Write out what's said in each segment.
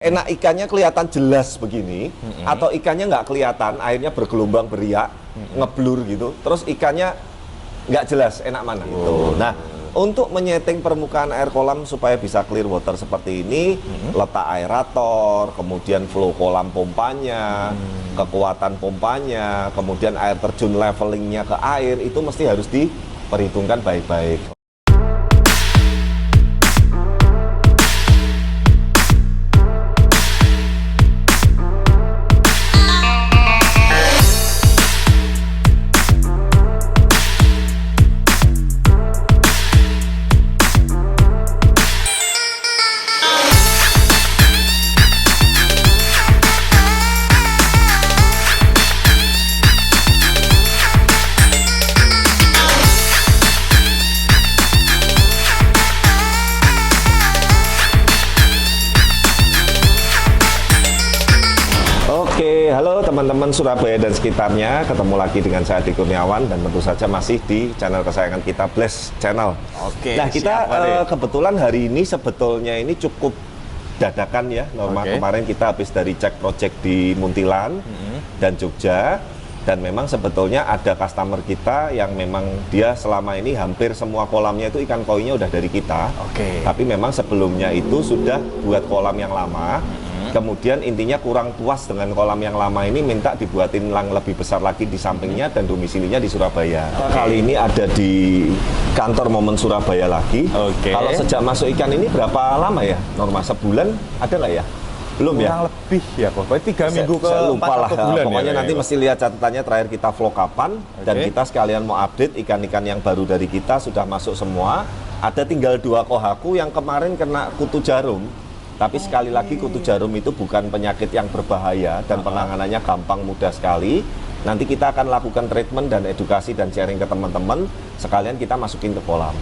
Enak ikannya kelihatan jelas begini, atau ikannya nggak kelihatan, airnya bergelombang beriak, ngeblur gitu, terus ikannya nggak jelas, enak mana gitu. Nah, untuk menyeting permukaan air kolam supaya bisa clear water seperti ini, letak aerator, kemudian flow kolam pompanya, kekuatan pompanya, kemudian air terjun levelingnya ke air, itu mesti harus diperhitungkan baik-baik. Oke, halo teman-teman Surabaya dan sekitarnya. Ketemu lagi dengan saya Adi Kurniawan dan tentu saja masih di channel kesayangan kita, Bless Channel. Oke. Nah, kita kebetulan hari ini sebetulnya ini cukup dadakan ya. Kemarin kita habis dari cek project di Muntilan dan Jogja. Dan memang sebetulnya ada customer kita yang memang dia selama ini hampir semua kolamnya itu ikan koinya udah dari kita. Tapi memang sebelumnya itu sudah buat kolam yang lama. Kemudian intinya kurang puas dengan kolam yang lama ini, minta dibuatin lang lebih besar lagi di sampingnya dan domisilinya di Surabaya. Kali ini ada di kantor Momen Surabaya lagi. Kalau sejak masuk ikan ini berapa lama ya? Norma sebulan ada nggak ya? Belum ya? Kurang lebih ya, pokoknya 3 minggu ke 4 bulan. Pokoknya nanti mesti lihat catatannya terakhir kita vlog kapan. Dan kita sekalian mau update ikan-ikan yang baru dari kita sudah masuk semua. Ada tinggal 2 kohaku yang kemarin kena kutu jarum. Tapi sekali lagi kutu jarum itu bukan penyakit yang berbahaya dan penanganannya gampang, mudah sekali. Nanti kita akan lakukan treatment dan edukasi dan sharing ke teman-teman. Sekalian kita masukin ke kolam.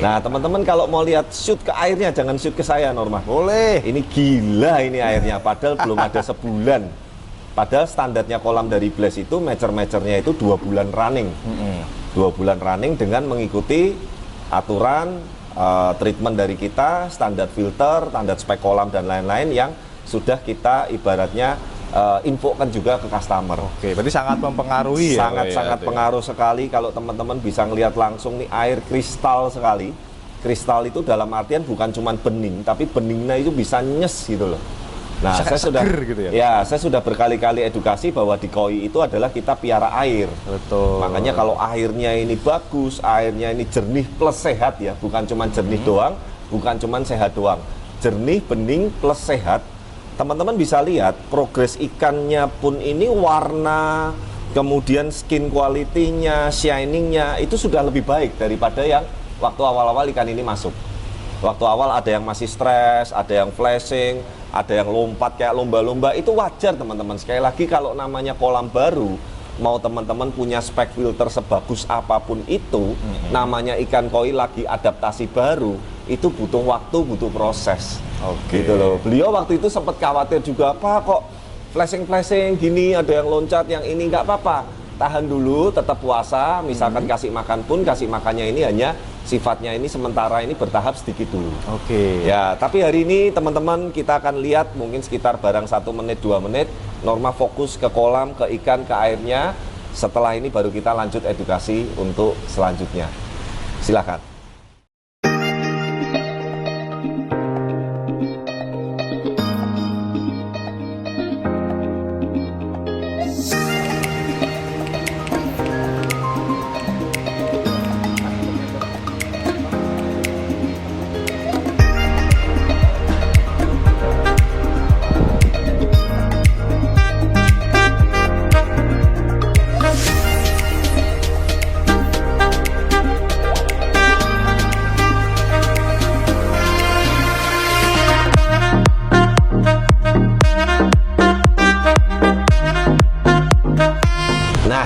Nah, teman-teman kalau mau lihat shoot ke airnya, jangan shoot ke saya, Norma. Boleh. Ini gila ini airnya, padahal belum ada sebulan. Padahal standarnya kolam dari Bless itu, mecer-mecernya itu 2 bulan running. 2 bulan running dengan mengikuti aturan, treatment dari kita, standar filter, standar spek kolam dan lain-lain yang sudah kita ibaratnya infokan juga ke customer. Berarti sangat mempengaruhi ya? Sangat pengaruh sekali kalau teman-teman bisa ngelihat langsung nih, air kristal sekali. Kristal itu dalam artian bukan cuma bening, tapi beningnya itu bisa nyes gitu loh. Nah, gitu ya? Saya sudah berkali-kali edukasi bahwa di koi itu adalah kita piara air. Betul. Makanya kalau airnya ini bagus, airnya ini jernih plus sehat ya, bukan cuma jernih doang, bukan cuma sehat doang. Jernih, bening plus sehat. Teman-teman bisa lihat progres ikannya pun ini warna, kemudian skin quality-nya, shiningnya itu sudah lebih baik daripada yang waktu awal-awal ikan ini masuk. Waktu awal ada yang masih stres, ada yang flashing, ada yang lompat kayak lomba-lomba, itu wajar teman-teman. Sekali lagi kalau namanya kolam baru, mau teman-teman punya spek filter sebagus apapun itu, namanya ikan koi lagi adaptasi baru, itu butuh waktu, butuh proses. Gitu loh. Beliau waktu itu sempat khawatir juga, apa kok flashing-flashing gini, ada yang loncat, yang ini nggak apa-apa. Tahan dulu, tetap puasa, misalkan kasih makan pun, kasih makannya ini hanya sifatnya ini sementara ini bertahap sedikit dulu. Ya, tapi hari ini teman-teman kita akan lihat mungkin sekitar barang 1 menit 2 menit Norma fokus ke kolam, ke ikan, ke airnya. Setelah ini baru kita lanjut edukasi untuk selanjutnya. Silakan.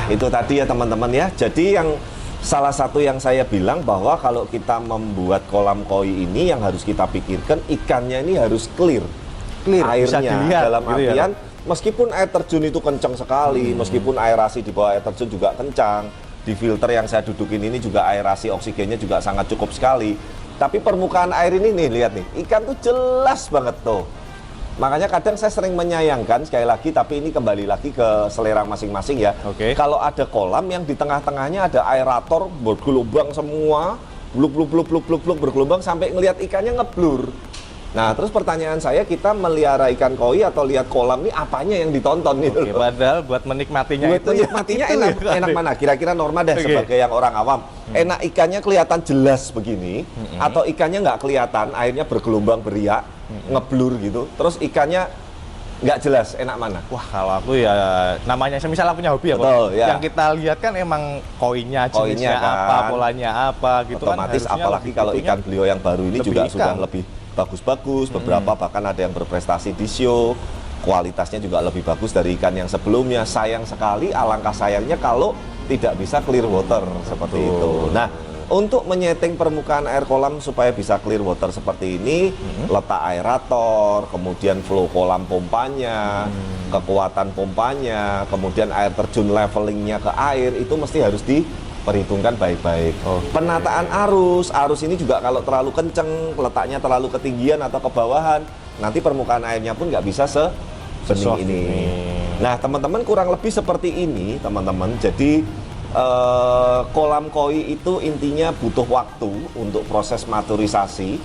Itu tadi ya teman-teman ya. Jadi yang salah satu yang saya bilang bahwa kalau kita membuat kolam koi ini yang harus kita pikirkan ikannya ini harus clear airnya dalam gitu artian ya? Meskipun air terjun itu kencang sekali, meskipun aerasi di bawah air terjun juga kencang, di filter yang saya dudukin ini juga aerasi oksigennya juga sangat cukup sekali. Tapi permukaan air ini nih, lihat nih, ikan tuh jelas banget tuh. Makanya kadang saya sering menyayangkan, sekali lagi, tapi ini kembali lagi ke selera masing-masing ya. Kalau ada kolam yang di tengah-tengahnya ada aerator bergelombang semua, bluk bergelombang sampai ngelihat ikannya ngeblur. Nah, terus pertanyaan saya, kita melihara ikan koi atau lihat kolam ini apanya yang ditonton itu? Padahal buat menikmatinya menikmatinya enak mana? Kira-kira Norma deh sebagai yang orang awam. Enak ikannya kelihatan jelas begini, atau ikannya nggak kelihatan, airnya bergelombang beriak, ngeblur gitu. Terus ikannya nggak jelas, enak mana? Wah, kalau aku ya namanya misalnya punya hobi ya, betul, ya. Yang kita lihat kan emang koinnya, jenisnya kan, apa, polanya apa gitu. Otomatis kan apalagi kalau ikan beliau yang baru ini juga ikan. Sudah lebih bagus-bagus, beberapa bahkan ada yang berprestasi di show, kualitasnya juga lebih bagus dari ikan yang sebelumnya. Sayang sekali, alangkah sayangnya kalau tidak bisa clear water seperti itu. Nah, untuk menyeting permukaan air kolam supaya bisa clear water seperti ini, letak aerator, kemudian flow kolam pompanya, kekuatan pompanya, kemudian air terjun levelingnya ke air, itu mesti harus diperhitungkan baik-baik. Penataan arus ini juga kalau terlalu kenceng, letaknya terlalu ketinggian atau ke bawahan, nanti permukaan airnya pun nggak bisa sebening ini. Nah, teman-teman kurang lebih seperti ini, teman-teman. Jadi kolam koi itu intinya butuh waktu untuk proses maturisasi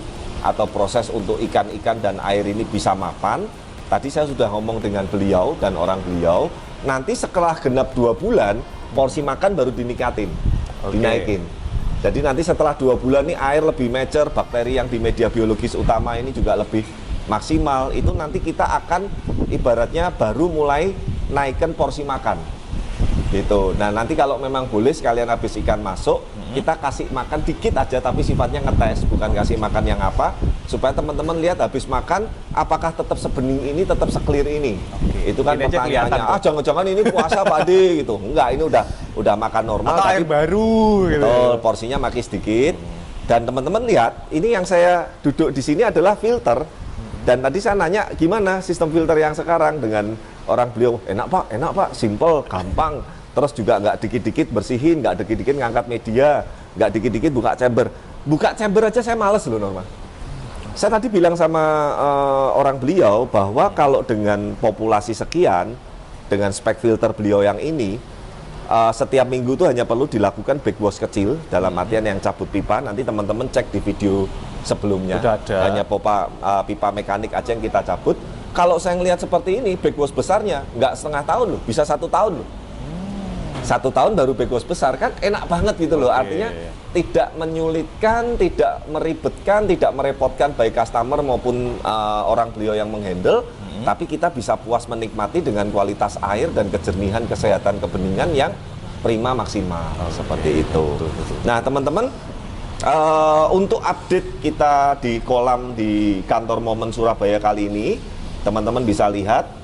atau proses untuk ikan-ikan dan air ini bisa mapan. Tadi saya sudah ngomong dengan beliau dan orang beliau, nanti setelah genap 2 bulan, porsi makan baru dinikatin, dinaikin. Jadi nanti setelah 2 bulan nih air lebih mature, bakteri yang di media biologis utama ini juga lebih maksimal. Itu nanti kita akan ibaratnya baru mulai naikkan porsi makan. Gitu. Nah, nanti kalau memang boleh sekalian habis ikan masuk, kita kasih makan dikit aja tapi sifatnya ngetes, bukan kasih makan yang apa, supaya teman-teman lihat habis makan apakah tetap sebening ini, tetap seklir ini. Itu kan ini pertanyaannya. Jangan-jangan ini puasa Pak Ade gitu. Enggak, ini udah makan normal atau air baru gitu. Betul, porsinya makin sedikit. Dan teman-teman lihat, ini yang saya duduk di sini adalah filter. Dan tadi saya nanya gimana sistem filter yang sekarang dengan orang beliau, enak Pak, simple, gampang. Terus juga nggak dikit-dikit bersihin, nggak dikit-dikit ngangkat media, nggak dikit-dikit buka chamber. Buka chamber aja saya males loh Norma. Saya tadi bilang sama orang beliau bahwa kalau dengan populasi sekian, dengan spek filter beliau yang ini, setiap minggu itu hanya perlu dilakukan backwash kecil, dalam artian yang cabut pipa. Nanti teman-teman cek di video sebelumnya. Hanya pipa mekanik aja yang kita cabut. Kalau saya ngelihat seperti ini, backwash besarnya nggak setengah tahun loh, bisa 1 tahun loh. 1 tahun baru backwash besar, kan enak banget gitu loh. Artinya tidak menyulitkan, tidak meribetkan, tidak merepotkan baik customer maupun orang beliau yang menghandle, tapi kita bisa puas menikmati dengan kualitas air dan kejernihan kesehatan kebeningan yang prima maksimal. Seperti itu. Nah, teman-teman, untuk update kita di kolam di kantor Momen Surabaya kali ini, teman-teman bisa lihat.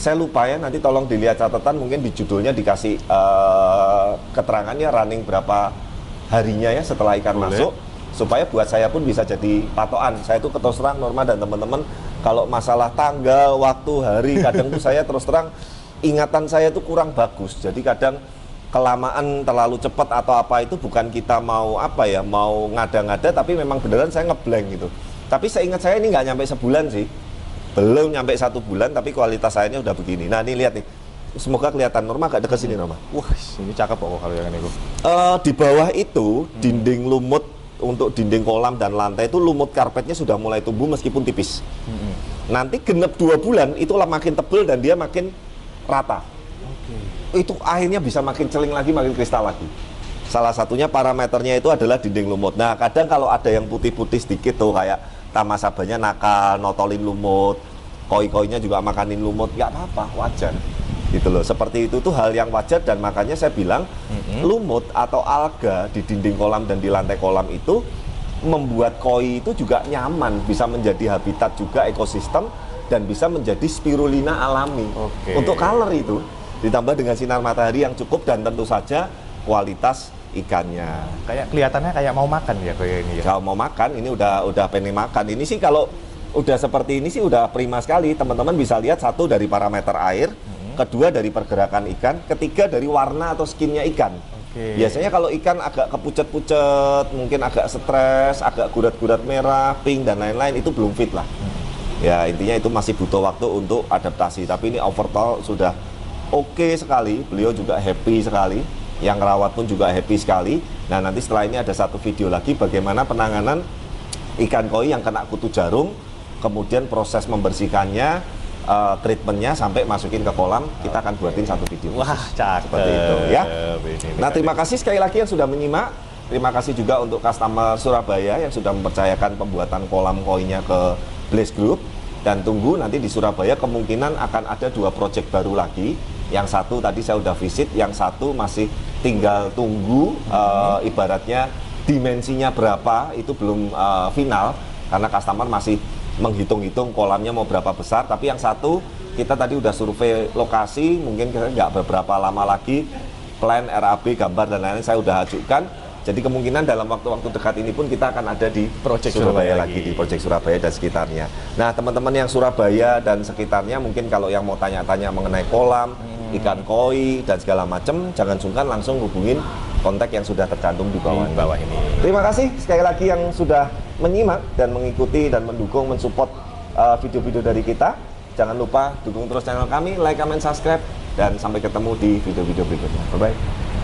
Saya lupa ya, nanti tolong dilihat catatan, mungkin di judulnya dikasih keterangannya running berapa harinya ya setelah ikan masuk, supaya buat saya pun bisa jadi patokan. Saya itu terus terang Norma dan teman-teman, kalau masalah tanggal, waktu, hari, kadang tuh saya terus terang ingatan saya itu kurang bagus. Jadi kadang kelamaan terlalu cepat atau apa itu bukan kita mau mau ngada-ngada, tapi memang beneran saya ngeblank gitu. Tapi seingat saya ini nggak nyampe sebulan sih. Belum nyampe 1 bulan, tapi kualitas airnya udah begini. Nah, ini lihat nih. Semoga kelihatan Norma agak dekat sini, Norma. Wah, ini cakep kok kalau yang ini. Di bawah itu, dinding lumut untuk dinding kolam dan lantai itu lumut karpetnya sudah mulai tumbuh meskipun tipis. Nanti genep 2 bulan, itu makin tebel dan dia makin rata. Itu akhirnya bisa makin celing lagi, makin kristal lagi. Salah satunya parameternya itu adalah dinding lumut. Nah, kadang kalau ada yang putih-putih sedikit tuh kayak tamasabanya nakal, notolin lumut, koi-koinya juga makanin lumut, nggak apa-apa, wajar gitu loh. Seperti itu tuh hal yang wajar, dan makanya saya bilang lumut atau alga di dinding kolam dan di lantai kolam itu membuat koi itu juga nyaman, bisa menjadi habitat juga ekosistem, dan bisa menjadi spirulina alami. Untuk color itu ditambah dengan sinar matahari yang cukup, dan tentu saja kualitas ikannya. Kayak kelihatannya kayak mau makan ya kayak ini ya. Kalau mau makan, ini udah pengen makan. Ini sih kalau udah seperti ini sih udah prima sekali. Teman-teman bisa lihat, 1 dari parameter air, kedua dari pergerakan ikan, ketiga dari warna atau skinnya ikan. Biasanya kalau ikan agak kepucet-pucet, mungkin agak stres, agak gurat-gurat merah, pink dan lain-lain, itu belum fit lah. Ya intinya itu masih butuh waktu untuk adaptasi. Tapi ini overall sudah oke sekali. Beliau juga happy sekali. Yang rawat pun juga happy sekali. Nah nanti setelah ini ada satu video lagi bagaimana penanganan ikan koi yang kena kutu jarum, kemudian proses membersihkannya, treatmentnya sampai masukin ke kolam. Kita akan buatin satu video Wah, khusus. cakep. Seperti itu ya. Ini Nah terima kasih sekali lagi yang sudah menyimak. Terima kasih juga untuk customer Surabaya yang sudah mempercayakan pembuatan kolam koinya ke Blaze Group. Dan tunggu nanti di Surabaya kemungkinan akan ada 2 proyek baru lagi. Yang satu tadi saya udah visit, yang satu masih tinggal tunggu ibaratnya dimensinya berapa itu belum final karena customer masih menghitung-hitung kolamnya mau berapa besar. Tapi yang satu kita tadi udah survei lokasi, mungkin nggak beberapa lama lagi plan RAB, gambar dan lain-lain saya udah ajukan. Jadi kemungkinan dalam waktu-waktu dekat ini pun kita akan ada di Project Surabaya Surabaya lagi, lagi. di Project Surabaya dan sekitarnya. Nah teman-teman yang Surabaya dan sekitarnya mungkin kalau yang mau tanya-tanya mengenai kolam, ikan koi dan segala macam, jangan sungkan langsung hubungin kontak yang sudah tercantum di bawah Di bawah ini. Terima kasih sekali lagi yang sudah menyimak dan mengikuti dan mendukung, mensupport video-video dari kita. Jangan lupa dukung terus channel kami, like, comment, subscribe, dan sampai ketemu di video-video berikutnya. Bye-bye.